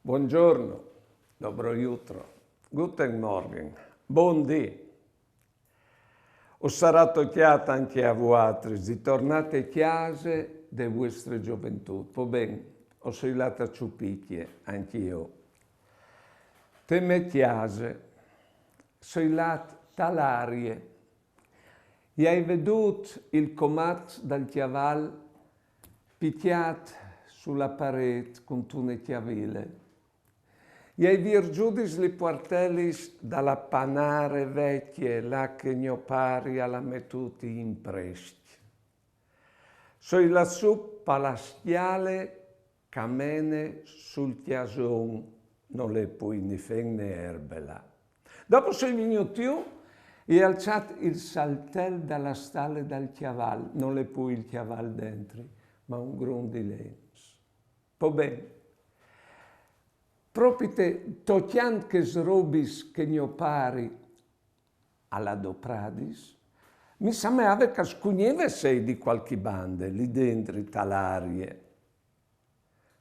Buongiorno, dobro jutro, guten Morgen, buon dì. Ho sarato chiata anche a voi, ritornate a casa delle vostre gioventù. Va bene, ho soilato a ciupicchie, anch'io. Te me chiase, soilato talarie. E hai veduto il comat dal chiaval picchiato sulla parete con una chiavile. E ai virgiudis li portellis dalla panare vecchie, là che mio pari alla mettuti in presti. Soi lassù palastiale camene sul chiason, non le pui ni fen né erbela. Dopo sei venuto e alzato il saltel dalla stalle dal chiaval, non le pui il chiaval dentro, ma un grundi lens. Po bene. Propite tociant che srobis che mio pari alla dopradis, mi sameave che scugneve sei di qualche bande lì dentro talarie.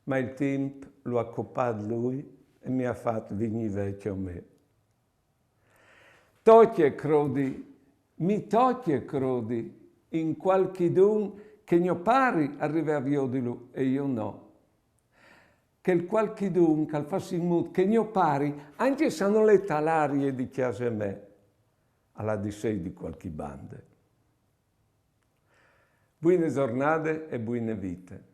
Ma il tempo lo ha coppato lui e mi ha fatto venire vecchio a me. Tocchie crodi, mi tocchie crodi, in qualche dun che mio pari arriva a via di lui e io no. Che il qualchidun che fa in modo che mio pari, anche se non le talarie di chiesa a me, alla di sei di qualche bande. Buone giornate e buone vite.